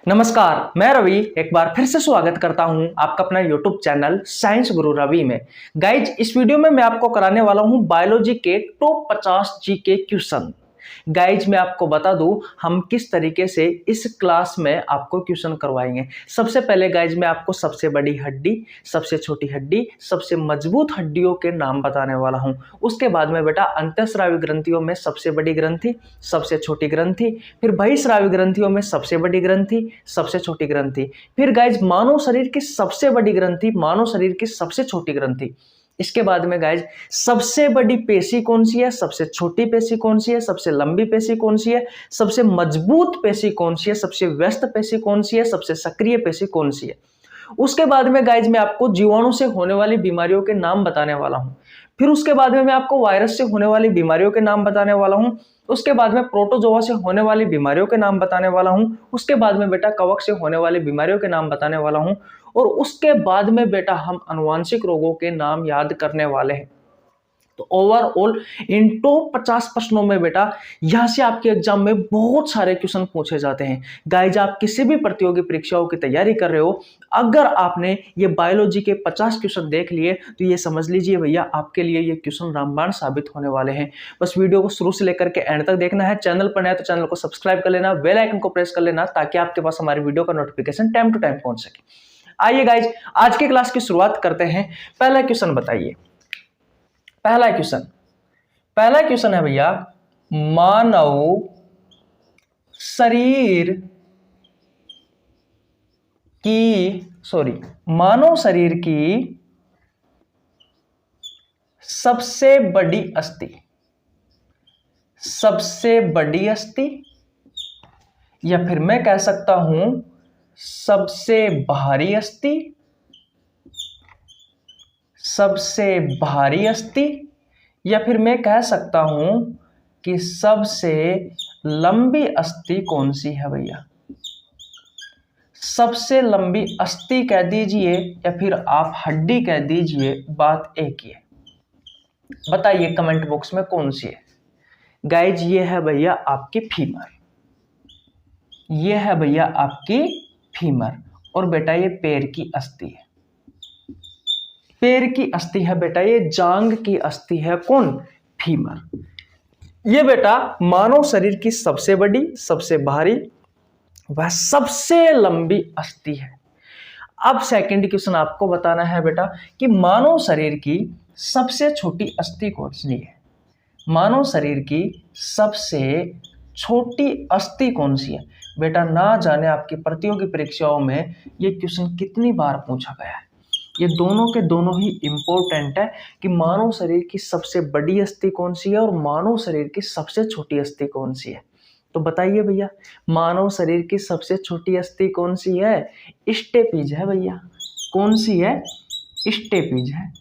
नमस्कार, मैं रवि एक बार फिर से स्वागत करता हूं आपका अपना YouTube चैनल साइंस गुरु रवि में। गाइज, इस वीडियो में मैं आपको कराने वाला हूं बायोलॉजी के टॉप 50 जीके क्वेश्चन। गाइज, मैं आपको बता दूं हम किस तरीके से इस क्लास में आपको क्वेश्चन करवाएंगे। सबसे पहले गाइज मैं आपको सबसे बड़ी हड्डी, सबसे छोटी हड्डी, सबसे मजबूत हड्डियों के नाम बताने वाला हूं। उसके बाद में बेटा अंतःस्रावी ग्रंथियों में सबसे बड़ी ग्रंथि, सबसे छोटी ग्रंथि, फिर बहिःस्रावी ग्रंथियों में सबसे बड़ी ग्रंथि, सबसे छोटी ग्रंथि, फिर गाइज मानव शरीर की सबसे बड़ी ग्रंथि, मानव शरीर की सबसे छोटी ग्रंथि। इसके बाद में गाइज सबसे बड़ी पेशी कौन सी है, सबसे छोटी पेशी कौन सी है, सबसे लंबी पेशी कौन सी है, सबसे मजबूत पेशी कौन सी है, सबसे व्यस्त पेशी कौन सी है, सबसे सक्रिय पेशी कौन सी है। उसके बाद में गाइज मैं आपको जीवाणु से होने वाली बीमारियों के नाम बताने वाला हूं। फिर उसके बाद में मैं आपको वायरस से होने वाली बीमारियों के नाम बताने वाला हूं। उसके बाद में प्रोटोजोआ से होने वाली बीमारियों के नाम बताने वाला हूं। उसके बाद में बेटा कवक से होने वाली बीमारियों के नाम बताने वाला हूं। और उसके बाद में बेटा हम आनुवांशिक रोगों के नाम याद करने वाले हैं। तो ओवरऑल इन टॉप 50 प्रश्नों में बेटा यहां से आपके एग्जाम में बहुत सारे क्वेश्चन पूछे जाते हैं। गाइज, आप किसी भी प्रतियोगी परीक्षाओं की तैयारी कर रहे हो, अगर आपने ये बायोलॉजी के 50 क्वेश्चन देख लिए तो ये समझ लीजिए भैया आपके लिए ये क्वेश्चन रामबाण साबित होने वाले हैं। बस वीडियो को शुरू से लेकर के एंड तक देखना है। चैनल पर नया तो चैनल को सब्सक्राइब कर लेना, बेल आइकन को प्रेस कर लेना ताकि आपके पास हमारी वीडियो का नोटिफिकेशन टाइम टू टाइम पहुंच सके। आइए गाइज, आज की क्लास की शुरुआत करते हैं। पहला क्वेश्चन बताइए। पहला क्वेश्चन है भैया, मानव शरीर की सबसे बड़ी अस्थि, या फिर मैं कह सकता हूं सबसे भारी अस्थि, या फिर मैं कह सकता हूं कि सबसे लंबी अस्थि कौन सी है भैया। सबसे लंबी अस्थि कह दीजिए या फिर आप हड्डी कह दीजिए, बात एक ही है। बताइए कमेंट बॉक्स में कौन सी है। गाइज, ये है भैया आपकी फीमर, ये है भैया आपकी फीमर। और बेटा ये पैर की अस्थि है, पैर की अस्थि है बेटा, ये जांग की अस्थि है कौन, फीमर। ये बेटा मानव शरीर की सबसे बड़ी, सबसे भारी वह सबसे लंबी अस्थि है। अब सेकंड क्वेश्चन आपको बताना है बेटा कि मानव शरीर की सबसे छोटी अस्थि कौन सी है। मानव शरीर की सबसे छोटी अस्थि कौन सी है। बेटा ना जाने आपकी प्रतियोगी परीक्षाओं में ये क्वेश्चन कितनी बार पूछा गया है। ये दोनों के दोनों ही इंपॉर्टेंट है कि मानव शरीर की सबसे बड़ी अस्थि कौन सी है और मानव शरीर की सबसे छोटी अस्थि कौन सी है। तो बताइए भैया, मानव शरीर की सबसे छोटी अस्थि कौन सी है। स्टेपीज है भैया। कौन सी है, स्टेपीज है।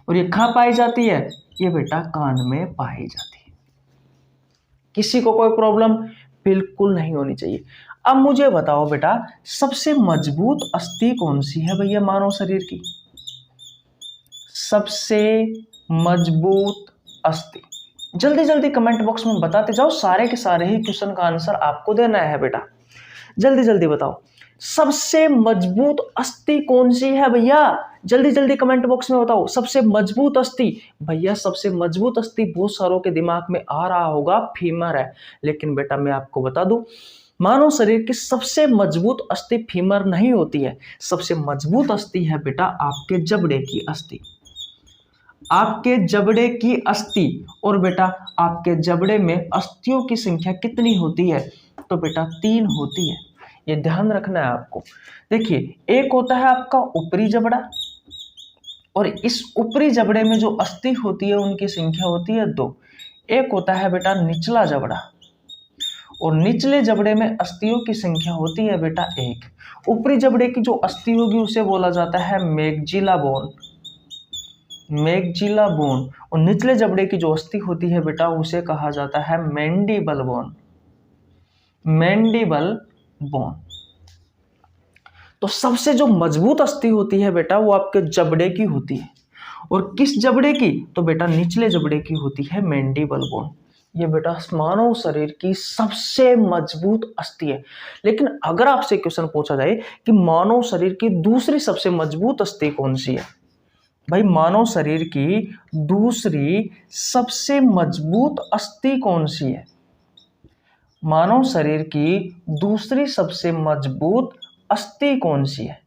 और ये कहां पाई जाती है, ये बेटा कान में पाई जाती है। किसी को कोई प्रॉब्लम बिल्कुल नहीं होनी चाहिए। अब मुझे बताओ बेटा सबसे मजबूत अस्थि कौन सी है भैया मानव शरीर की। सबसे मजबूत अस्थि, जल्दी जल्दी कमेंट बॉक्स में बताते जाओ। सारे के सारे ही क्वेश्चन का आंसर आपको देना है बेटा, जल्दी जल्दी बताओ। सबसे मजबूत अस्थि कौन सी है भैया, जल्दी जल्दी कमेंट बॉक्स में बताओ। सबसे मजबूत अस्थि भैया, सबसे मजबूत अस्थि बहुत सारों के दिमाग में आ रहा होगा फीमर है, लेकिन बेटा मैं आपको बता दूं मानव शरीर की सबसे मजबूत अस्थि फीमर नहीं होती है। सबसे मजबूत अस्थि है बेटा आपके जबड़े की अस्थि, आपके जबड़े की अस्थि। और बेटा आपके जबड़े में अस्थियों की संख्या कितनी होती है, तो बेटा 3 होती है। ये ध्यान रखना है आपको। देखिए, एक होता है आपका ऊपरी जबड़ा, और इस ऊपरी जबड़े में जो अस्थि होती है उनकी संख्या होती है 2। एक होता है बेटा निचला जबड़ा, और निचले जबड़े में अस्थियों की संख्या होती है बेटा 1। ऊपरी जबड़े की जो अस्थि होगी उसे बोला जाता है मैग्जिला बोन, मैग्जिला बोन। और निचले जबड़े की जो अस्थि होती है बेटा उसे कहा जाता है मैंडिबल बोन, मैंडिबल बोन। तो सबसे जो मजबूत अस्थि होती है बेटा वो आपके जबड़े की होती है। और किस जबड़े की, तो बेटा निचले जबड़े की होती है मैंडिबल बोन। ये बेटा मानव शरीर की सबसे मजबूत अस्थि है। लेकिन अगर आपसे क्वेश्चन पूछा जाए कि मानव शरीर की दूसरी सबसे मजबूत अस्थि कौन सी है, भाई मानव शरीर की दूसरी सबसे मजबूत अस्थि कौन सी है? मानव शरीर की दूसरी सबसे मजबूत अस्थि कौन सी है?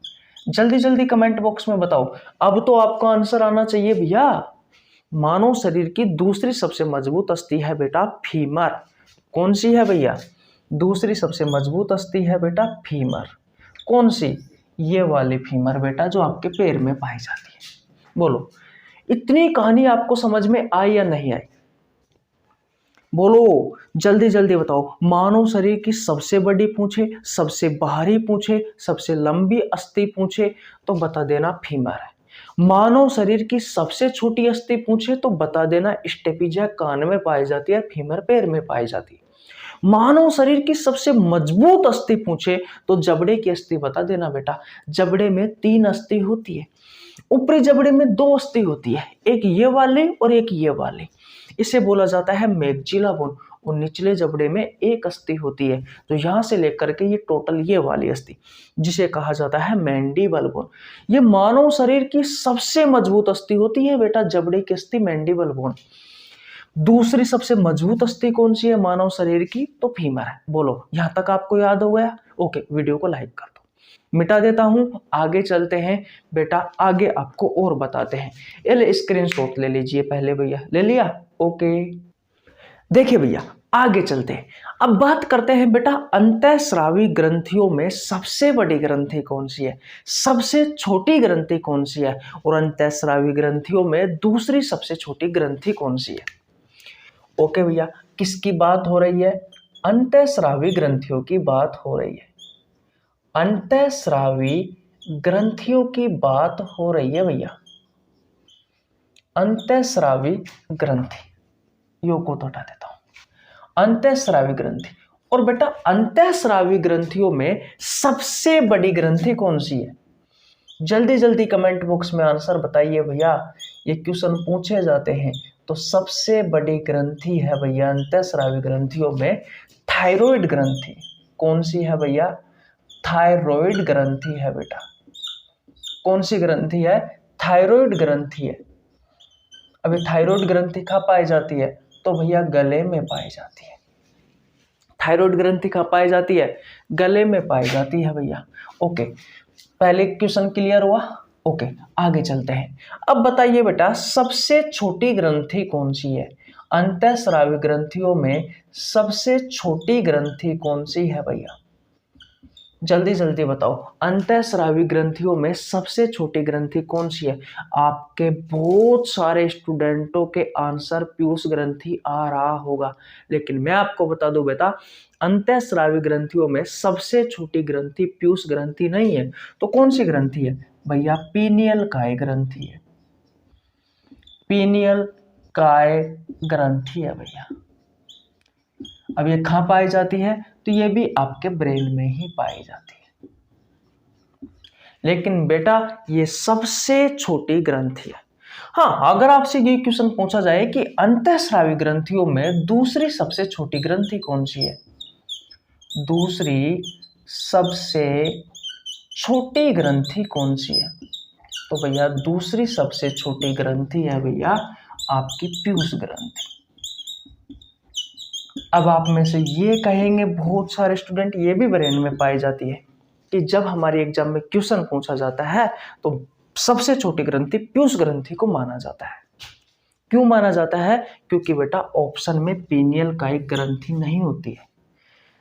जल्दी जल्दी कमेंट बॉक्स में बताओ। अब तो आपका आंसर आना चाहिए भैया। मानव शरीर की दूसरी सबसे मजबूत अस्थि है बेटा फीमर। कौन सी है भैया? दूसरी सबसे मजबूत अस्थि है बेटा फीमर। कौन सी? ये वाली फीमर बेटा, जो आपके पैर में पाई जाती है। बोलो, इतनी कहानी आपको समझ में आई या नहीं आई? बोलो, जल्दी जल्दी बताओ। मानव शरीर की सबसे बड़ी पूछे, सबसे बाहरी पूछे, सबसे लंबी अस्थि पूछे तो बता देना फीमर है। मानव शरीर की सबसे छोटी अस्थि पूछे तो बता देना स्टेपिजा कान में पाई जाती है, फीमर पैर में पाई जाती है। मानव शरीर की सबसे मजबूत अस्थि पूछे तो जबड़े की अस्थि बता देना बेटा। जबड़े में 3 अस्थि होती है। ऊपरी जबड़े में 2 अस्थि होती है, एक ये वाली और एक ये वाली। इसे बोला जाता है मैक्सिला बोन। और निचले जबड़े में एक अस्थि होती है, तो यहां से लेकर के ये टोटल ये वाली अस्थि, जिसे कहा जाता है मैंडिबल बोन। ये मानव शरीर की सबसे मजबूत अस्थि होती है बेटा, जबड़े की अस्थि, मैंडिबल बोन। दूसरी सबसे मजबूत अस्थि कौन सी है मानव शरीर की? तो फीमर है। बोलो, यहां तक आपको याद हो गया? ओके, वीडियो को लाइक कर दो। मिटा देता हूं, आगे चलते हैं बेटा। आगे आपको और बताते हैं। ये स्क्रीनशॉट ले लीजिए पहले भैया। ले लिया? ओके, देखिए भैया, आगे चलते हैं। अब बात करते हैं बेटा, अंतःस्रावी ग्रंथियों में सबसे बड़ी ग्रंथि कौन सी है, सबसे छोटी ग्रंथि कौन सी है, और अंतःस्रावी ग्रंथियों में दूसरी सबसे छोटी ग्रंथि कौन सी है? ओके भैया, किसकी बात हो रही है? अंतःस्रावी ग्रंथियों की बात हो रही है। अंतःस्रावी ग्रंथियों की बात हो रही है भैया। अंतःस्रावी ग्रंथि, यो को तो हटा देता हूं। अंतःस्रावी ग्रंथि, और बेटा अंतःस्रावी ग्रंथियों में सबसे बड़ी ग्रंथि कौन सी है? जल्दी जल्दी कमेंट बॉक्स में आंसर बताइए भैया। ये क्वेश्चन पूछे जाते हैं। तो सबसे बड़ी ग्रंथि है भैया अंतःस्रावी ग्रंथियों में थायराइड ग्रंथि। कौन सी है भैया? थायराइड ग्रंथि है बेटा। कौन सी ग्रंथि है? थायराइड ग्रंथि है। अभी थायराइड ग्रंथि कहाँ पाई जाती है? तो भैया गले में पाई जाती है। थायराइड ग्रंथि कहाँ पाई जाती है? गले में पाई जाती है भैया। ओके, पहले क्वेश्चन क्लियर हुआ? ओके, आगे चलते हैं। अब बताइए बेटा, सबसे छोटी ग्रंथि कौन सी है? अंतःस्रावी ग्रंथियों में सबसे छोटी ग्रंथि कौन सी है भैया? जल्दी जल्दी बताओ। अंतःस्रावी ग्रंथियों में सबसे छोटी ग्रंथि कौन सी है? आपके बहुत सारे स्टूडेंटों के आंसर पीयूष ग्रंथि आ रहा होगा, लेकिन मैं आपको बता दूं बेटा, अंतःस्रावी ग्रंथियों में सबसे छोटी ग्रंथि पीयूष ग्रंथि नहीं है। तो कौन सी ग्रंथि है भैया? पीनियल काय ग्रंथि है। पीनियल काय ग्रंथि है भैया। अब ये कहाँ पाई जाती है? तो ये भी आपके ब्रेन में ही पाई जाती है। लेकिन बेटा ये सबसे छोटी ग्रंथि है। हाँ, अगर आपसे ये क्वेश्चन पूछा जाए कि अंतःस्रावी ग्रंथियों में दूसरी सबसे छोटी ग्रंथि कौन सी है? दूसरी सबसे छोटी ग्रंथि कौन सी है? तो भैया दूसरी सबसे छोटी ग्रंथि है भैया आपकी पीयूष ग्रंथि। अब आप में से ये कहेंगे बहुत सारे स्टूडेंट, ये भी ब्रेन में पाई जाती है कि जब हमारे एग्जाम में क्वेश्चन पूछा जाता है तो सबसे छोटी ग्रंथि पीयूष ग्रंथि को माना जाता है। क्यों माना जाता है? क्योंकि बेटा ऑप्शन में पीनियल काय ग्रंथि नहीं होती है।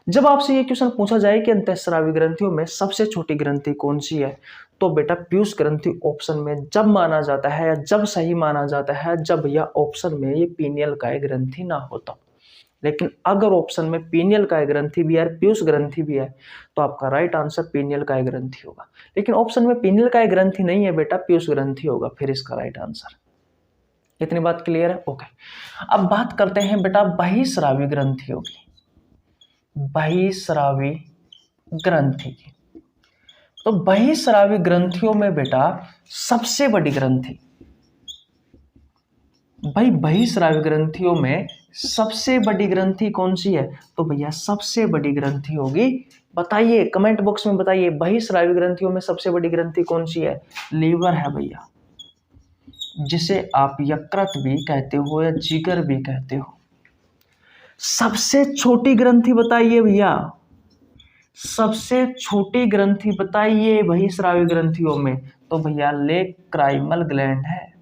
जब आपसे ये क्वेश्चन पूछा जाए कि अंतःस्रावी ग्रंथियों में सबसे छोटी ग्रंथि कौन सी है, तो बेटा पीयूष ग्रंथि ऑप्शन में जब माना जाता है, या जब सही माना जाता है, जब यह ऑप्शन में ये पीनियल काय ग्रंथि ना होता। लेकिन अगर ऑप्शन में पीनियल काय ग्रंथि भी है, पीयूष ग्रंथि भी है, तो आपका राइट आंसर पीनियल काय ग्रंथि होगा। लेकिन ऑप्शन में पीनियल काय ग्रंथि नहीं है बेटा, पीयूष ग्रंथि होगा, फिर इसका राइट आंसर। इतनी बात क्लियर है? ओके, अब बात करते हैं बेटा बहिस्रावी ग्रंथियों की। बहिस्रावी ग्रंथि की, तो बहिस्रावी ग्रंथियों में बेटा सबसे बड़ी ग्रंथि, भाई बहिस्रावी ग्रंथियों में सबसे बड़ी ग्रंथि कौन सी है? तो भैया सबसे बड़ी ग्रंथि होगी, बताइए कमेंट बॉक्स में बताइए, बहिस्रावी ग्रंथियों में सबसे बड़ी ग्रंथि कौन सी है? लीवर है भैया, जिसे आप यकृत भी कहते हो या जिगर भी कहते हो। सबसे छोटी ग्रंथि बताइए भैया, सबसे छोटी ग्रंथि बताइए बहिस्रावी ग्रंथियों में। तो भैया लेक्राइमल ग्लैंड है,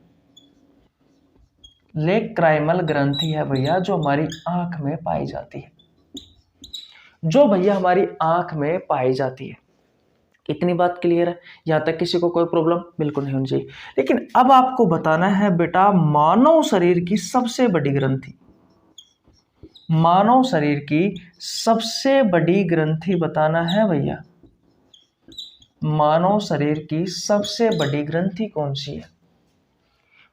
लेक्राइमल ग्रंथि है भैया, जो हमारी आंख में पाई जाती है, जो भैया हमारी आंख में पाई जाती है। इतनी बात क्लियर है? यहां तक किसी को कोई प्रॉब्लम बिल्कुल नहीं होनी चाहिए। लेकिन अब आपको बताना है बेटा, मानव शरीर की सबसे बड़ी ग्रंथि, मानव शरीर की सबसे बड़ी ग्रंथि बताना है भैया। मानव शरीर की सबसे बड़ी ग्रंथि कौन सी है?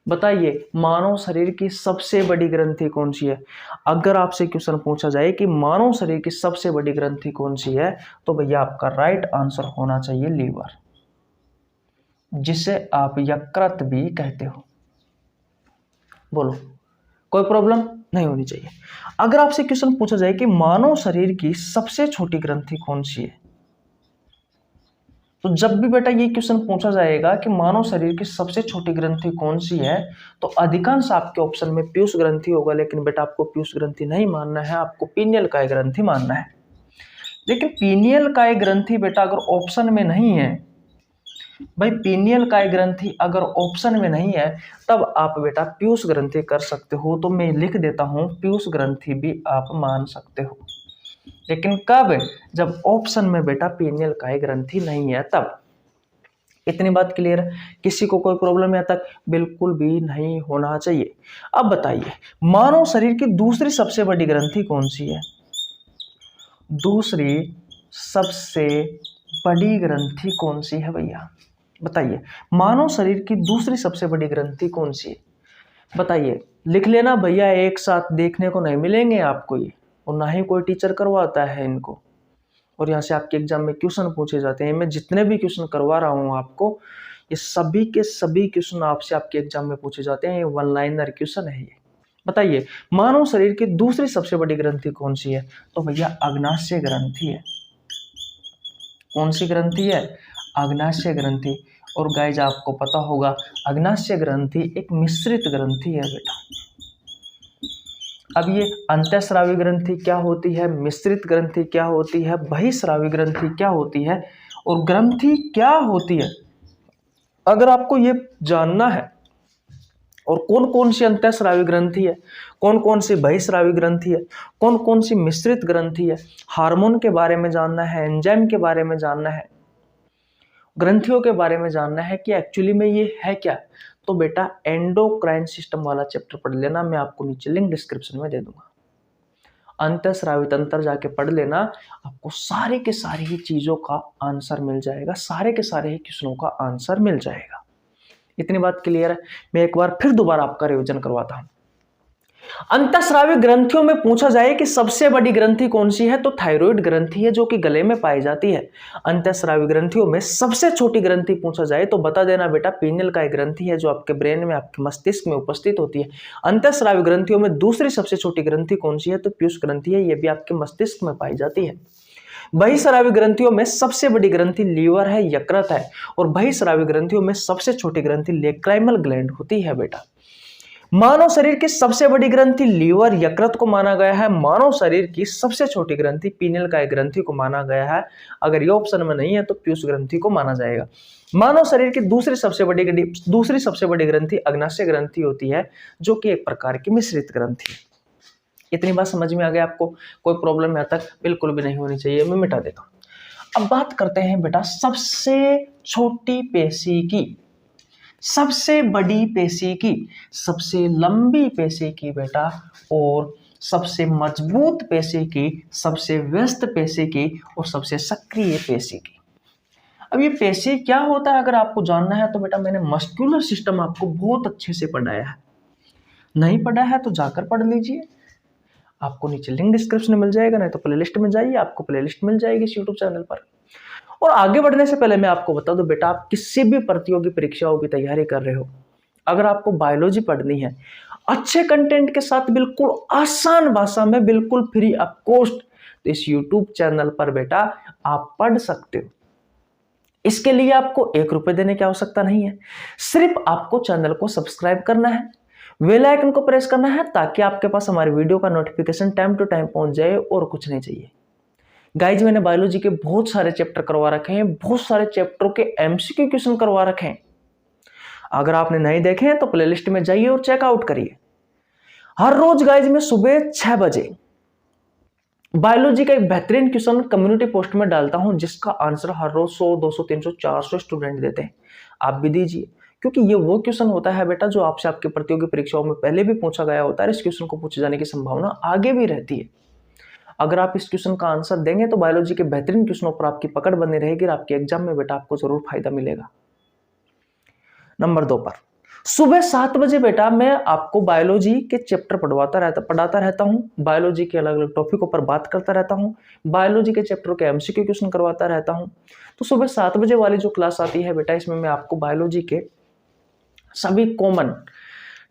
बताइए, मानव शरीर की सबसे बड़ी ग्रंथि कौन सी है? अगर आपसे क्वेश्चन पूछा जाए कि मानव शरीर की सबसे बड़ी ग्रंथि कौन सी है, तो भैया आपका राइट आंसर होना चाहिए लीवर, जिसे आप यकृत भी कहते हो। बोलो, कोई प्रॉब्लम नहीं होनी चाहिए। अगर आपसे क्वेश्चन पूछा जाए कि मानव शरीर की सबसे छोटी ग्रंथि कौन सी है, तो जब भी बेटा ये क्वेश्चन पूछा जाएगा कि मानव शरीर की सबसे छोटी ग्रंथि कौन सी है, तो अधिकांश आपके ऑप्शन में पीयूष ग्रंथि होगा। लेकिन बेटा आपको पीयूष ग्रंथि नहीं मानना है, आपको पीनियल काय ग्रंथि मानना है। लेकिन पीनियल काय ग्रंथि बेटा अगर ऑप्शन में नहीं है, भाई पीनियल काय ग्रंथि अगर ऑप्शन में नहीं है, तब आप बेटा पीयूष ग्रंथि कर सकते हो। तो मैं लिख देता हूं, पीयूष ग्रंथि भी आप मान सकते हो। लेकिन कब? जब ऑप्शन में बेटा पीनियल काय ग्रंथि नहीं है तब। इतनी बात क्लियर है? किसी को कोई प्रॉब्लम यहाँ तक बिल्कुल भी नहीं होना चाहिए। अब बताइए, मानव शरीर की दूसरी सबसे बड़ी ग्रंथि कौन सी है? दूसरी सबसे बड़ी ग्रंथि कौन सी है भैया? बताइए, मानव शरीर की दूसरी सबसे बड़ी ग्रंथि कौन सी है? बताइए, लिख लेना भैया, एक साथ देखने को नहीं मिलेंगे आपको ये, और ना ही कोई टीचर करवाता है इनको। और यहाँ से आपके एग्जाम में क्वेश्चन पूछे जाते हैं। मैं जितने भी क्वेश्चन करवा रहा हूँ आपको, ये सभी के सभी क्वेश्चन आपसे आपके एग्जाम में पूछे जाते हैं। ये वन लाइनर क्वेश्चन है ये। बताइए, मानव शरीर की दूसरी सबसे बड़ी ग्रंथि कौन सी है? तो भैया अग्नाशय ग्रंथि है। कौन सी ग्रंथि है? अग्नाशय ग्रंथि। और गाइज आपको पता होगा, अग्नाशय ग्रंथि एक मिश्रित ग्रंथि है बेटा। अब ये अंतःस्रावी ग्रंथि क्या होती है, मिश्रित ग्रंथि क्या होती है, बहिस्रावी ग्रंथि क्या होती है, और ग्रंथि क्या होती है, अगर आपको ये जानना है, और कौन कौन सी अंतःस्रावी ग्रंथि है, कौन कौन सी बहिस्रावी ग्रंथि है, कौन कौन सी मिश्रित ग्रंथि है, हार्मोन के बारे में जानना है, एंजाइम के बारे में जानना है, ग्रंथियों के बारे में जानना है कि एक्चुअली में ये है क्या, तो बेटा एंडोक्राइन सिस्टम वाला चैप्टर पढ़ लेना। मैं आपको नीचे लिंक डिस्क्रिप्शन में दे दूंगा। अंतःस्रावी तंत्र जाके पढ़ लेना, आपको सारे के सारे ही चीजों का आंसर मिल जाएगा, सारे के सारे ही क्वेश्चनों का आंसर मिल जाएगा। इतनी बात क्लियर है? मैं एक बार फिर दोबारा आपका रिवीजन करवाता हूं। अंतःस्रावी ग्रंथियों में पूछा जाए कि सबसे बड़ी ग्रंथि कौन सी है, तो थायराइड ग्रंथि है, जो कि गले में पाई जाती है। अंतःस्रावी ग्रंथियों में सबसे छोटी ग्रंथि पूछा जाए तो बता देना बेटा पीनियल काय ग्रंथि है, जो आपके ब्रेन में, आपके मस्तिष्क में उपस्थित होती है। अंतःस्रावी ग्रंथियों में दूसरी सबसे छोटी ग्रंथि कौन सी है, तो पीयूष ग्रंथि है, यह भी आपके मस्तिष्क में पाई जाती है। बहिस्रावी ग्रंथियों में सबसे बड़ी ग्रंथि लीवर है, यकृत है, और बहिस्रावी ग्रंथियों में सबसे छोटी ग्रंथि लेक्राइमल ग्लैंड होती है बेटा। मानव शरीर की सबसे बड़ी ग्रंथि लीवर, यकृत को माना गया है। मानव शरीर की सबसे छोटी ग्रंथि पीनियल काय ग्रंथि को माना गया है। अगर ये ऑप्शन में नहीं है तो पीयूष ग्रंथि को माना जाएगा। मानव शरीर की दूसरी सबसे बड़ी ग्रंथि अग्नाशय ग्रंथि होती है, जो कि एक प्रकार की मिश्रित ग्रंथि है। इतनी बात समझ में आ गया आपको? कोई प्रॉब्लम यहाँ तक बिल्कुल भी नहीं होनी चाहिए। मैं मिटा देता हूं। अब बात करते हैं बेटा सबसे छोटी पेशी की, सबसे बड़ी पेशी की, सबसे लंबी पेशी की बेटा, और सबसे मजबूत पेशी की, सबसे व्यस्त पेशी की, और सबसे सक्रिय पेशी की। अब ये पेशी क्या होता है अगर आपको जानना है तो बेटा मैंने मस्कुलर सिस्टम आपको बहुत अच्छे से पढ़ाया है। नहीं पढ़ा है तो जाकर पढ़ लीजिए, आपको नीचे लिंक डिस्क्रिप्शन में मिल जाएगा, नहीं तो प्लेलिस्ट में जाइए, आपको प्लेलिस्ट मिल जाएगी इस यूट्यूब चैनल पर। और आगे बढ़ने से पहले मैं आपको बता दूं बेटा, आप किसी भी प्रतियोगी परीक्षाओं की तैयारी कर रहे हो, अगर आपको बायोलॉजी पढ़नी है, अच्छे कंटेंट के साथ बिल्कुल आसान भाषा में, बिल्कुल फ्री ऑफ कॉस्ट, तो इस YouTube चैनल पर बेटा आप पढ़ सकते हो। इसके लिए आपको 1 रुपए देने की आवश्यकता नहीं है, सिर्फ आपको चैनल को सब्सक्राइब करना है, बेल आइकन को प्रेस करना है ताकि आपके पास हमारी वीडियो का नोटिफिकेशन टाइम टू टाइम पहुंच जाए, और कुछ नहीं चाहिए। गाइज मैंने बायोलॉजी के बहुत सारे चैप्टर करवा रखे हैं, बहुत सारे चैप्टरों के एमसीक्यू क्वेश्चन करवा रखे हैं। अगर आपने नहीं देखे हैं तो प्लेलिस्ट में जाइए और चेकआउट करिए। हर रोज गाइज मैं सुबह 6 बजे बायोलॉजी का एक बेहतरीन क्वेश्चन कम्युनिटी पोस्ट में डालता हूं, जिसका आंसर हर रोज 100, 200, 300, 400 स्टूडेंट देते हैं। आप भी दीजिए, क्योंकि ये वो क्वेश्चन होता है बेटा जो आपसे आपकी प्रतियोगी परीक्षाओं में पहले भी पूछा गया होता है। इस क्वेश्चन को पूछे जाने की संभावना आगे भी रहती है। अगर आप इस क्वेश्चन का आंसर देंगे तो बायोलॉजी के बेहतरीन क्वेश्चनों पर आपकी पकड़ बनी रहेगी और आपके एग्जाम में बेटा आपको जरूर फायदा मिलेगा। नंबर 2 पर सुबह 7 बजे बेटा मैं आपको बायोलॉजी के चैप्टर पढ़ाता रहता हूँ, बायोलॉजी के अलग अलग टॉपिकों पर बात करता रहता हूँ, बायोलॉजी के चैप्टर के एमसीक्यू क्वेश्चन करवाता रहता हूँ। तो सुबह 7 बजे वाली जो क्लास आती है बेटा, इसमें मैं आपको बायोलॉजी के सभी common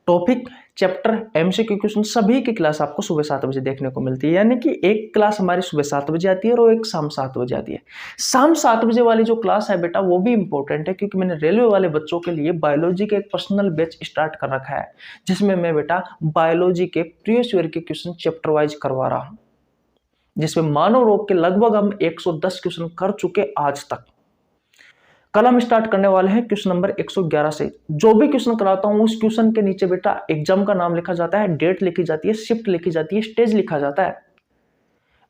topic, chapter, MCQ question सभी की क्लास आपको सुबह 7 बजे देखने को मिलती है। यानी कि एक क्लास हमारी सुबह 7 बजे आती है और एक शाम 7 बजे आती है। शाम 7 बजे वाली जो क्लास है बेटा वो भी इंपॉर्टेंट है, क्योंकि मैंने रेलवे वाले बच्चों के लिए बायोलॉजी के एक पर्सनल बैच स्टार्ट कर रखा है, जिसमें मैं बेटा बायोलॉजी के प्रीवियस ईयर के क्वेश्चन चैप्टर वाइज करवा रहा हूँ, जिसमें मानव रोग के लगभग हम 110 क्वेश्चन कर चुके आज तक। कल हम स्टार्ट करने वाले हैं क्वेश्चन नंबर 111 से। जो भी क्वेश्चन कराता हूं उस क्वेश्चन के नीचे बेटा एग्जाम का नाम लिखा जाता है, डेट लिखी जाती है, शिफ्ट लिखी जाती है, स्टेज लिखा जाता है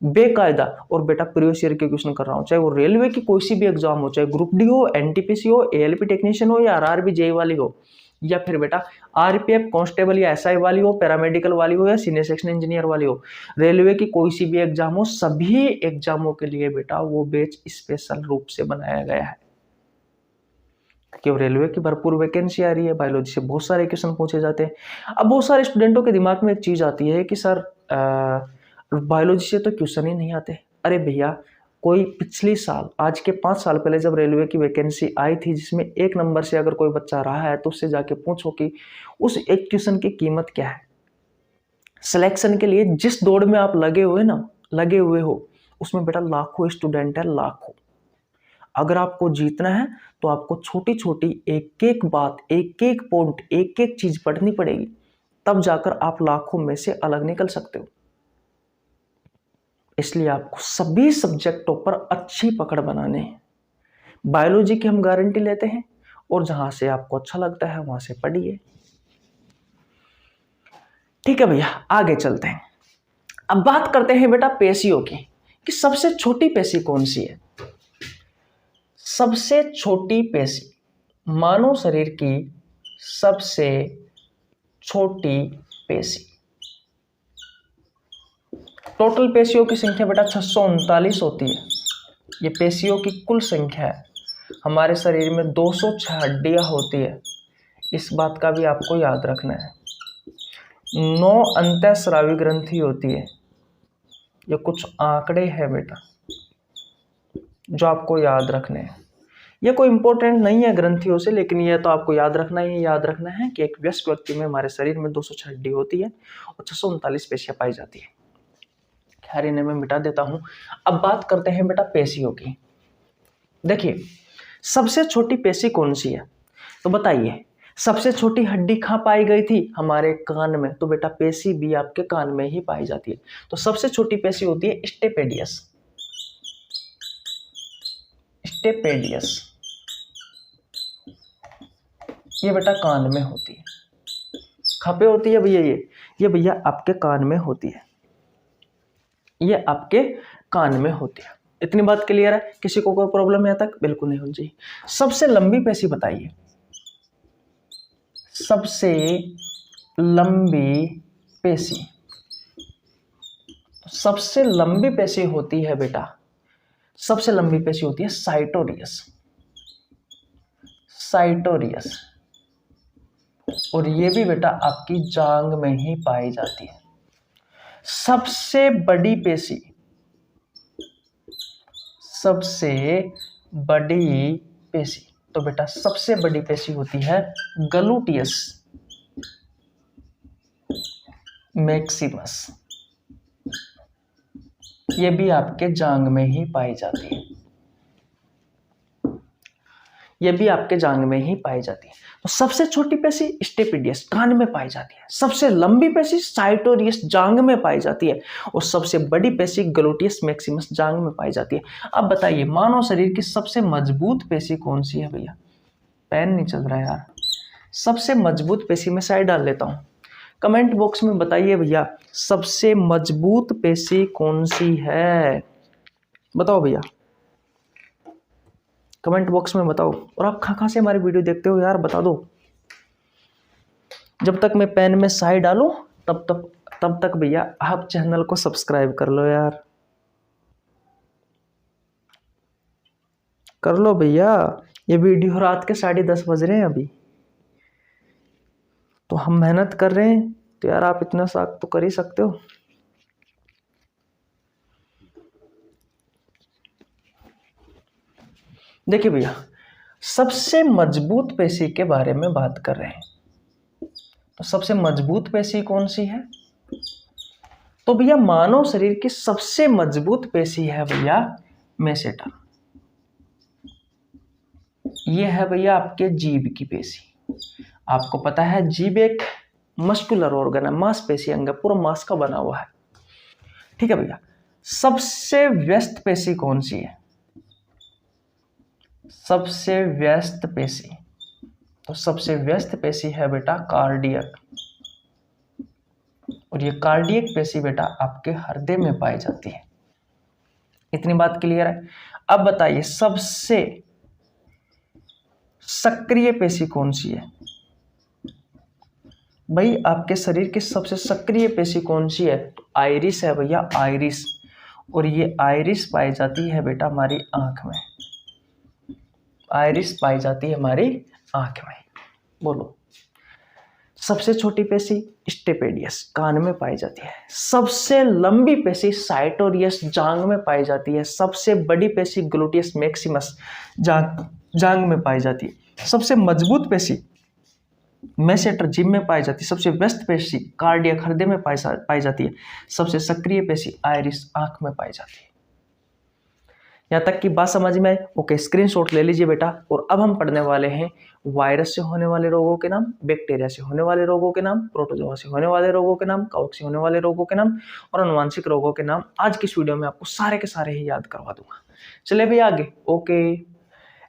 बेकायदा। और बेटा प्रीवियस ईयर के क्वेश्चन कर रहा हूं, चाहे वो रेलवे की कोई सी भी एग्जाम हो, चाहे ग्रुप डी हो, एनटीपीसी हो, एएलपी टेक्नीशियन हो, या आरआरबी जेई वाली हो, या फिर बेटा आरपीएफ कांस्टेबल या एसआई वाली हो, पैरामेडिकल वाली हो, या सीनियर सेक्शन इंजीनियर वाली हो, रेलवे की कोई सी भी एग्जाम हो, सभी एग्जामों के लिए बेटा वो बैच स्पेशल रूप से बनाया गया है। कि रेलवे की भरपूर वैकेंसी आ रही है, बायोलॉजी से बहुत सारे क्वेश्चन पूछे जाते हैं। अब बहुत सारे स्टूडेंटों के दिमाग में एक चीज आती है कि सर बायोलॉजी से तो क्वेश्चन ही नहीं आते। अरे भैया, कोई पिछली साल, आज के 5 साल पहले जब रेलवे की वैकेंसी आई थी, जिसमें 1 नंबर से अगर कोई बच्चा रहा है तो उससे जाके पूछो कि उस एक क्वेश्चन की कीमत क्या है। सिलेक्शन के लिए जिस दौड़ में आप लगे हुए हो, उसमें बेटा लाखों स्टूडेंट है, लाखों। अगर आपको जीतना है तो आपको छोटी छोटी एक एक बात, एक एक पॉइंट, एक एक चीज पढ़नी पड़ेगी, तब जाकर आप लाखों में से अलग निकल सकते हो। इसलिए आपको सभी सब्जेक्टों पर अच्छी पकड़ बनाने हैं। बायोलॉजी की हम गारंटी लेते हैं, और जहां से आपको अच्छा लगता है वहां से पढ़िए। ठीक है भैया, आगे चलते हैं। अब बात करते हैं बेटा पेशियों की, कि सबसे छोटी पेशी कौन सी है। सबसे छोटी पेशी, मानव शरीर की सबसे छोटी पेशी, टोटल पेशियों की संख्या बेटा 639 होती है। ये पेशियों की कुल संख्या है। हमारे शरीर में 206 हड्डियां होती है, इस बात का भी आपको याद रखना है। 9 अंतःस्रावी ग्रंथि होती है। ये कुछ आंकड़े हैं बेटा जो आपको याद रखने हैं। ये कोई इंपॉर्टेंट नहीं है ग्रंथियों से, लेकिन ये तो आपको याद रखना है कि एक वयस्क व्यक्ति में हमारे शरीर में 206 हड्डी होती है और 639 पेशियां पाई जाती है। खैर, इन्हें मैं मिटा देता हूं। अब बात करते हैं बेटा पेशियों की। देखिए, सबसे छोटी पेशी कौन सी है, तो बताइए। सबसे छोटी हड्डी कहाँ पाई गई थी, हमारे कान में, तो बेटा पेशी भी आपके कान में ही पाई जाती है। तो सबसे छोटी पेशी होती है स्टेपेडियस। स्टेपेडियस ये बेटा कान में होती है। कहाँ पे होती है भैया? ये भैया आपके कान में होती है। ये आपके कान में होती है। इतनी बात क्लियर है? किसी को कोई प्रॉब्लम है तक? बिल्कुल नहीं होनी चाहिए। सबसे लंबी पेशी बताइए। सबसे लंबी पेशी, सबसे लंबी पेशी होती है बेटा, सबसे लंबी पेशी होती है साइटोरियस। साइटोरियस, और ये भी बेटा आपकी जांग में ही पाई जाती है। सबसे बड़ी पेशी, सबसे बड़ी पेशी, तो बेटा सबसे बड़ी पेशी होती है गलूटियस। मैक्सिमस, ये भी आपके जांग में ही पाई जाती है, ये भी आपके जांग में ही पाई जाती है। तो सबसे छोटी पेशी स्टेपिडियस कान में पाई जाती है, सबसे लंबी पेशी साइटोरियस जांग में पाई जाती है, और सबसे बड़ी पेशी ग्लूटियस मैक्सिमस जांग में पाई जाती है। अब बताइए मानव शरीर की सबसे मजबूत पेशी कौन सी है भैया? पेन नहीं चल रहा है यार। सबसे मजबूत पेशी में साइड डाल लेता हूं, कमेंट बॉक्स में बताइए भैया सबसे मजबूत पेशी कौन सी है, बताओ भैया कमेंट बॉक्स में बताओ। और आप कहाँ से हमारी वीडियो देखते हो यार बता दो। जब तक मैं पेन में साई डालूं तब तक भैया आप चैनल को सब्सक्राइब कर लो यार, कर लो भैया। ये वीडियो रात के 10:30 बज रहे हैं अभी, तो हम मेहनत कर रहे हैं, तो यार आप इतना साथ तो कर ही सकते हो। देखिए भैया सबसे मजबूत पेशी के बारे में बात कर रहे हैं, तो सबसे मजबूत पेशी कौन सी है? तो भैया मानव शरीर की सबसे मजबूत पेशी है भैया मेसेटर। ये है भैया आपके जीभ की पेशी। आपको पता है जीभ एक मस्कुलर ऑर्गन है, मांसपेशी अंग है, पूरा मांस का बना हुआ है, ठीक है भैया। सबसे व्यस्त पेशी कौन सी है? सबसे व्यस्त पेशी, तो सबसे व्यस्त पेशी है बेटा कार्डियक, और ये कार्डियक पेशी बेटा आपके हृदय में पाई जाती है। इतनी बात क्लियर है। अब बताइए सबसे सक्रिय पेशी कौन सी है? भाई आपके शरीर की सबसे सक्रिय पेशी कौन सी है? तो आइरिस है भैया, आइरिस, और ये आइरिस पाई जाती है बेटा हमारी आंख में, आइरिस पाई जाती है हमारी आंख में। बोलो सबसे छोटी पेशी स्टेपेडियस कान में पाई जाती है, सबसे लंबी पेशी साइटोरियस जांग में पाई जाती है, सबसे बड़ी पेशी ग्लूटियस मैक्सिमस जांग में पाई जाती है, सबसे मजबूत पेशी मैसेटर जीभ में पाई जाती है, सबसे व्यस्त पेशी कार्डियक हृदय में पाई जाती है, सबसे सक्रिय पेशी आइरिस आंख में पाई जाती है। यहाँ तक की बात समझ में आई? ओके स्क्रीनशॉट ले लीजिए बेटा। और अब हम पढ़ने वाले हैं वायरस से होने वाले रोगों के नाम, बैक्टीरिया से होने वाले रोगों के नाम, प्रोटोजोआ से होने वाले रोगों के नाम, काउक से होने वाले रोगों के नाम और अनुवांशिक रोगों के नाम। आज की इस वीडियो में आपको सारे के सारे ही याद करवा दूंगा। चलिए भैया आगे। ओके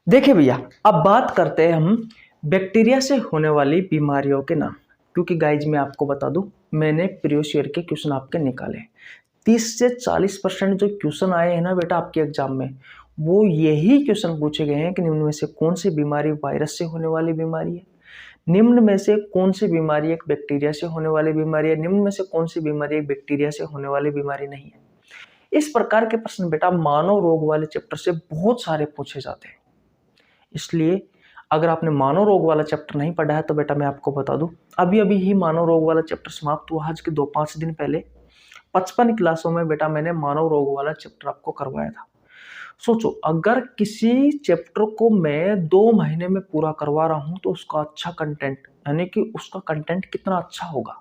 देखिए भैया अब बात करते हैं हम बैक्टीरिया से होने वाली बीमारियों के नाम, क्योंकि गाइज मैं आपको बता दूं मैंने प्रीवियस ईयर के क्वेश्चन आपके निकाले, 30 से 40% जो क्वेश्चन आए हैं ना बेटा आपके एग्जाम में, वो यही क्वेश्चन पूछे गए हैं कि निम्न में से कौन सी बीमारी वायरस से होने वाली बीमारी है, निम्न में से कौन सी बीमारी एक बैक्टीरिया से होने वाली बीमारी है, निम्न में से कौन सी बीमारी एक बैक्टीरिया से होने वाली बीमारी नहीं है। इस प्रकार के प्रश्न बेटा मानव रोग वाले चैप्टर से बहुत सारे पूछे जाते हैं। इसलिए अगर आपने मानव रोग वाला चैप्टर नहीं पढ़ा है तो बेटा मैं आपको बता दूं अभी अभी ही मानव रोग वाला चैप्टर समाप्त हुआ, आज के 2-5 दिन पहले 55 क्लासों में बेटा मैंने मानव रोग वाला चैप्टर आपको करवाया था। सोचो अगर किसी चैप्टर को मैं 2 महीने में पूरा करवा रहा हूं तो उसका अच्छा कंटेंट यानी कि उसका कंटेंट कितना अच्छा होगा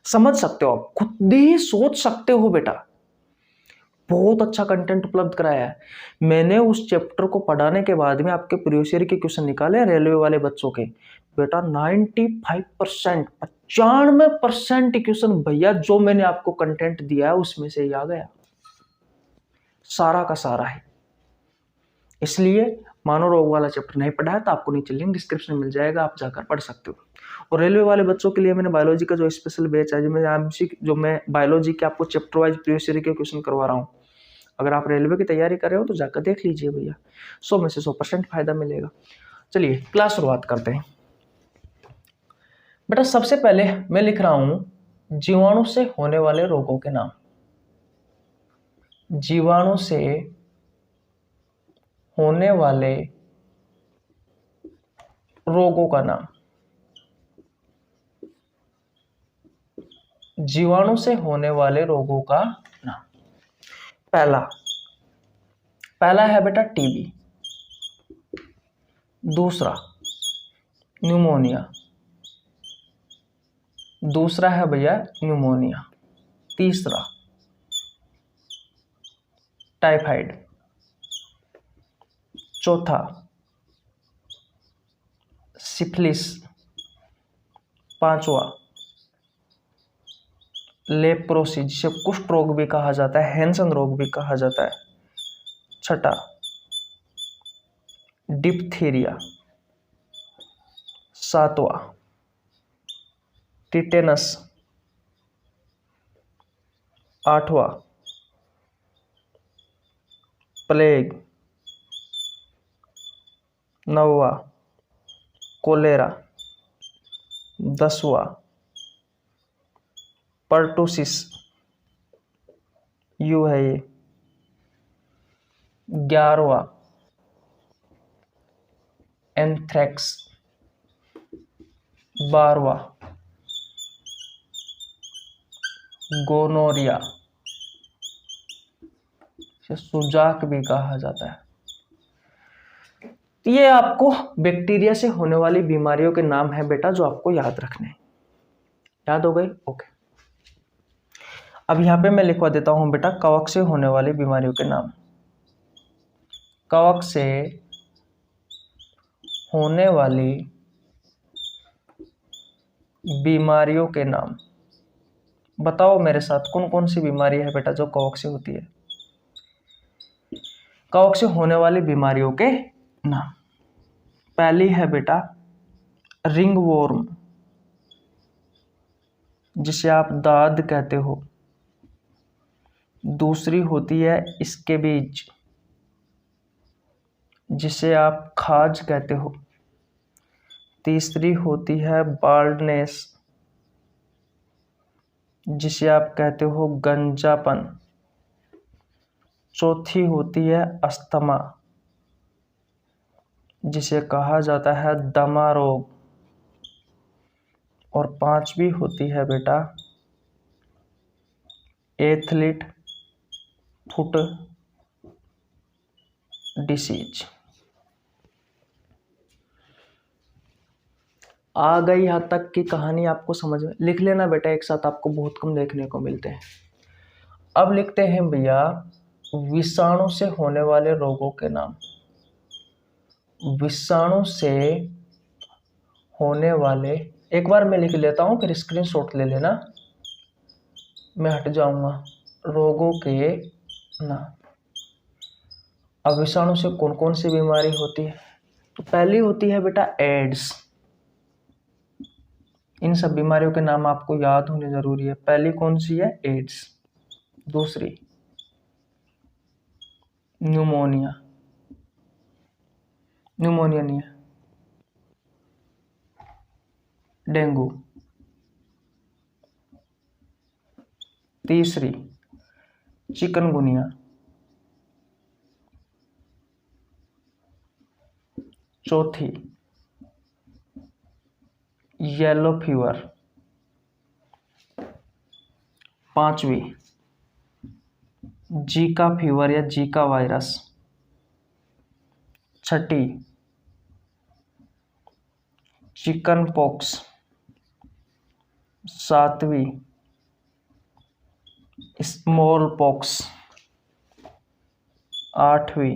समझ सकते हो, आप खुद ही सोच सकते हो बेटा। बहुत अच्छा कंटेंट उपलब्ध कराया है मैंने। उस चैप्टर को पढ़ाने के बाद में आपके प्रीवियस ईयर के क्वेश्चन निकाले रेलवे वाले बच्चों के बेटा 95%, 95% क्वेश्चन भैया जो मैंने आपको कंटेंट दिया है उसमें से ही आ गया, सारा का सारा है। इसलिए मानव रोग वाला चैप्टर नहीं पढ़ा है तो आपको नीचे लिंक डिस्क्रिप्शन में मिल जाएगा, आप जाकर पढ़ सकते हो। और रेलवे वाले बच्चों के लिए मैंने बायोलॉजी का जो स्पेशल बैच है जो मैं बायोलॉजी के आपको चैप्टर वाइज प्रीवियस ईयर के क्वेश्चन करवा रहा हूँ, अगर आप रेलवे की तैयारी कर रहे हो तो जाकर देख लीजिए भैया, 100 में से 100% फायदा मिलेगा। चलिए क्लास शुरुआत करते हैं बेटा। सबसे पहले मैं लिख रहा हूं जीवाणु से होने वाले रोगों के नाम, जीवाणु से होने वाले रोगों का नाम, जीवाणु से होने वाले रोगों का नाम। पहला है बेटा टीबी, दूसरा न्यूमोनिया, दूसरा है भैया न्यूमोनिया, तीसरा टाइफाइड, चौथा सिफिलिस, पांचवा लेप्रोसी जिसे कुष्ठ रोग भी कहा जाता है, हैंसन रोग भी कहा जाता है, छठा डिप्थीरिया, सातवां टिटेनस, आठवां प्लेग, नौवां कोलेरा, दसवां पर्टुसिस, यू है ये, 11वां एंथ्रेक्स, 12वां गोनोरिया, सुजाक भी कहा जाता है। ये आपको बैक्टीरिया से होने वाली बीमारियों के नाम है बेटा, जो आपको याद रखने हैं। याद हो गई? ओके। अब यहां पे मैं लिखवा देता हूं बेटा कवक से होने वाली बीमारियों के नाम। कवक से होने वाली बीमारियों के नाम बताओ मेरे साथ, कौन कौन सी बीमारी है बेटा जो कवक से होती है? कवक से होने वाली बीमारियों के नाम। पहली है बेटा रिंगवॉर्म, जिसे आप दाद कहते हो। दूसरी होती है स्केबीज, जिसे आप खाज कहते हो। तीसरी होती है बाल्डनेस, जिसे आप कहते हो गंजापन। चौथी होती है अस्थमा, जिसे कहा जाता है दमा रोग। और पांचवी होती है बेटा एथलीट फुट डिसीज। आ गई यहां तक की कहानी आपको समझ में? लिख लेना बेटा एक साथ, आपको बहुत कम देखने को मिलते हैं। अब लिखते हैं भैया विषाणु से होने वाले रोगों के नाम। विषाणु से होने वाले, एक बार मैं लिख लेता हूं फिर स्क्रीनशॉट ले लेना, मैं हट जाऊंगा। रोगों के नाम। अब विषाणु से कौन कौन सी बीमारी होती है? तो पहली होती है बेटा एड्स। इन सब बीमारियों के नाम आपको याद होने जरूरी है। पहली कौन सी है? एड्स। दूसरी न्यूमोनिया, न्यूमोनिया नहीं है, डेंगू। तीसरी चिकनगुनिया। चौथी येलो फीवर। पांचवी जीका फीवर या जीका वायरस। छठी चिकन पॉक्स। सातवीं स्मॉल पॉक्स। आठवीं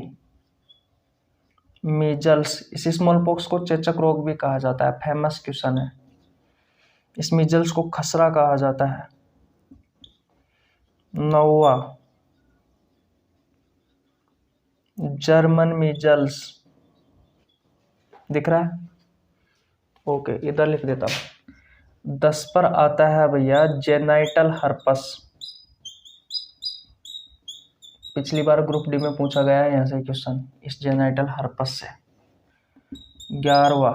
मीजल्स। इस स्मॉल पॉक्स को चेचक रोग भी कहा जाता है, फेमस क्वेश्चन है। इस मीजल्स को खसरा कहा जाता है। नौवा जर्मन मीजल्स। दिख रहा है? ओके, इधर लिख देता हूं। 10 पर आता है भैया जेनाइटल हर्पस। पिछली बार ग्रुप डी में पूछा गया है यहां से क्वेश्चन इस जेनाइटल हर्पस से। 11वां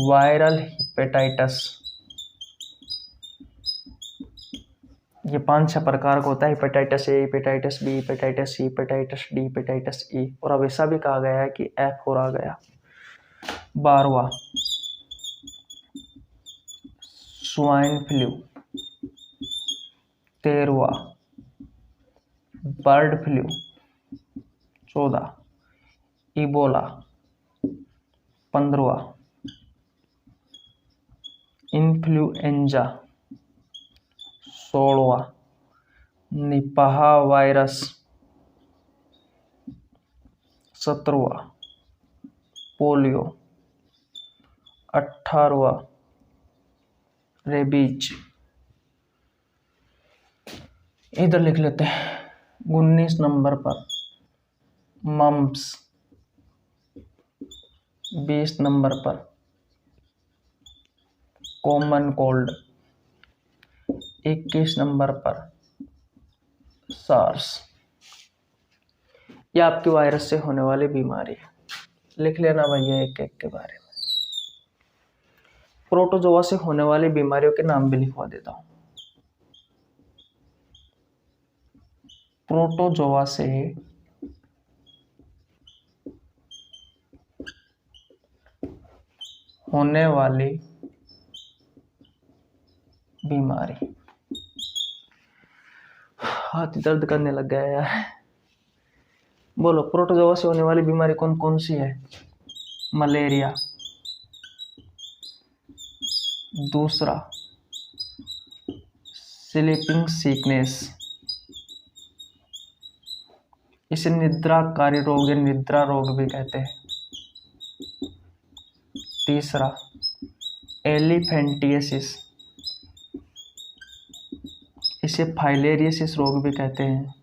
वायरल हेपेटाइटिस। ये 5-6 प्रकार का होता है, hepatitis A, hepatitis B, hepatitis C, hepatitis D, hepatitis E, और अब ऐसा भी कहा गया है कि F4 आ गया। 12वां स्वाइन फ्लू। 13वां बर्ड फ्लू। 14 इबोला। 15वां इन्फ्लुएंजा 16वां, निपाह वायरस 17वां, पोलियो 18वां, रेबीज इधर लिख लेते हैं 19 नंबर पर, मम्प्स 20 नंबर पर, कॉमन कोल्ड 21 नंबर पर, सार्स। यह आपके वायरस से होने वाली बीमारी है, लिख लेना भैया एक एक के बारे में। प्रोटोजोआ से होने वाली बीमारियों के नाम भी लिखवा देता हूं। प्रोटोजोआ से होने वाली बीमारी, हाथ दर्द करने लग गया यार। बोलो, प्रोटोजोआ से होने वाली बीमारी कौन कौन सी है? मलेरिया, दूसरा स्लीपिंग सिकनेस, इसे निद्राकारी रोग या निद्रा रोग भी कहते हैं। तीसरा एलिफेंटिएसिस, इसे फाइलेरियसिस रोग भी कहते हैं।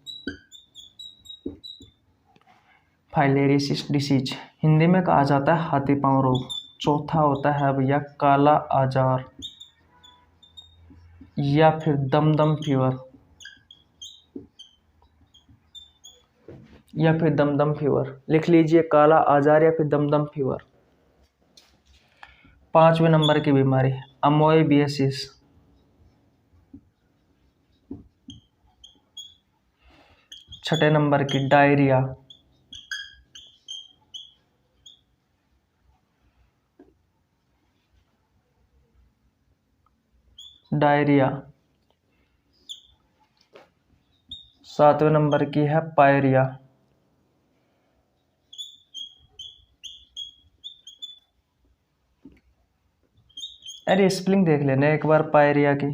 फाइलेरियसिस डिसीज हिंदी में कहा जाता है हाथी पांव रोग। चौथा होता है भैया काला आजार या फिर दमदम फीवर, लिख लीजिए काला आजार या फिर दमदम फीवर। 5वें नंबर की बीमारी अमोएबियासिस, 6 नंबर की डायरिया, 7वें नंबर की है पायरिया। अरे स्पेलिंग देख लेना एक बार पायरिया की,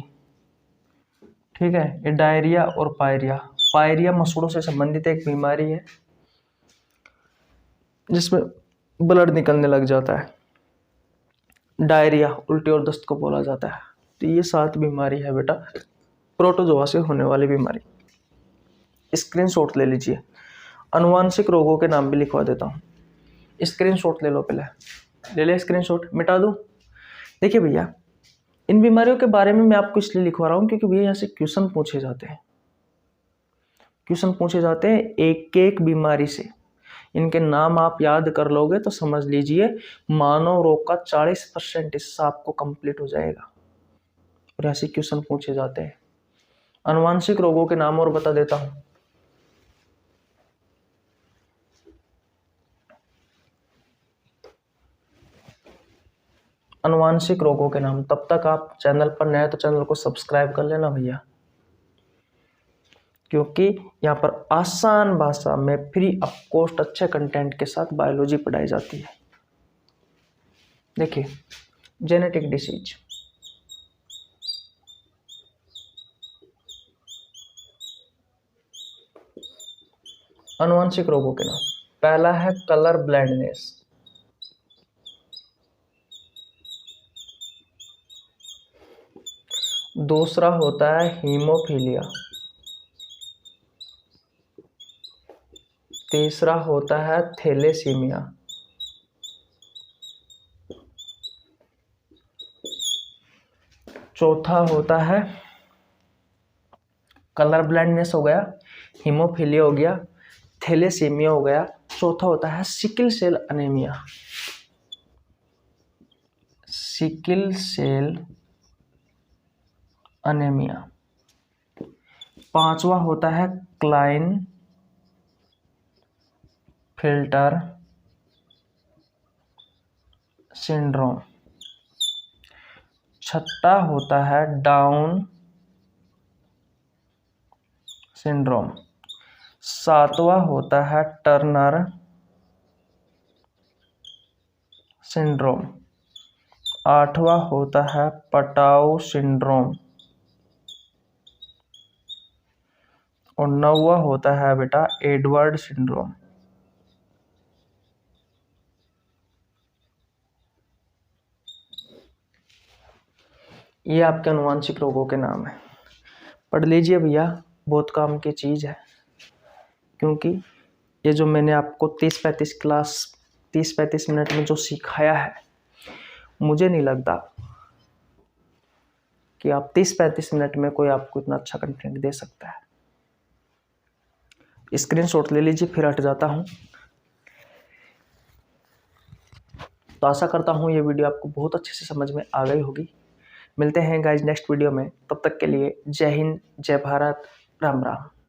ठीक है। ये डायरिया और पायरिया, पायरिया मसूड़ों से संबंधित एक बीमारी है जिसमें ब्लड निकलने लग जाता है। डायरिया उल्टी और दस्त को बोला जाता है। तो ये 7 बीमारी है बेटा प्रोटोजोआ से होने वाली बीमारी। स्क्रीनशॉट ले लीजिए। अनुवांशिक रोगों के नाम भी लिखवा देता हूँ, स्क्रीनशॉट ले लो। पहले ले ले स्क्रीनशॉट, मिटा दूँ। देखिए भैया, इन बीमारियों के बारे में मैं आपको इसलिए लिखवा रहा हूँ क्योंकि भैया यहाँ से क्वेश्चन पूछे जाते हैं एक एक बीमारी से। इनके नाम आप याद कर लोगे तो समझ लीजिए मानव रोग का 40% हिस्सा आपको कंप्लीट हो जाएगा। और ऐसे क्वेश्चन पूछे जाते हैं। अनुवांशिक रोगों के नाम और बता देता हूं। अनुवांशिक रोगों के नाम। तब तक आप चैनल पर नए तो चैनल को सब्सक्राइब कर लेना भैया, क्योंकि यहाँ पर आसान भाषा में फ्री ऑफ कॉस्ट अच्छे कंटेंट के साथ बायोलॉजी पढ़ाई जाती है। देखिए, जेनेटिक डिसीज, अनुवांशिक रोगों के नाम। पहला है कलर ब्लाइंडनेस, दूसरा होता है हीमोफीलिया, तीसरा होता है थैलेसीमिया, चौथा होता है कलर ब्लाइंडनेस हो गया, हीमोफीलिया हो गया, थैलेसीमिया हो गया, चौथा होता है sickle cell anaemia. Sickle cell anaemia. पांचवा होता है क्लाइन फिल्टर सिंड्रोम। छठा होता है डाउन सिंड्रोम। सातवां होता है टर्नर सिंड्रोम। 8वां होता है पटाओ सिंड्रोम और 9वां होता है बेटा एडवर्ड सिंड्रोम। ये आपके अनुवांशिक रोगों के नाम है, पढ़ लीजिए भैया, बहुत काम की चीज़ है। क्योंकि ये जो मैंने आपको 30-35 मिनट में जो सिखाया है, मुझे नहीं लगता कि आप 30-35 मिनट में कोई आपको इतना अच्छा कंटेंट दे सकता है। स्क्रीनशॉट ले लीजिए, फिर हट जाता हूँ। तो आशा करता हूँ ये वीडियो आपको बहुत अच्छे से समझ में आ गई होगी। मिलते हैं गाइज नेक्स्ट वीडियो में, तब तक के लिए जय हिंद, जय भारत, राम राम।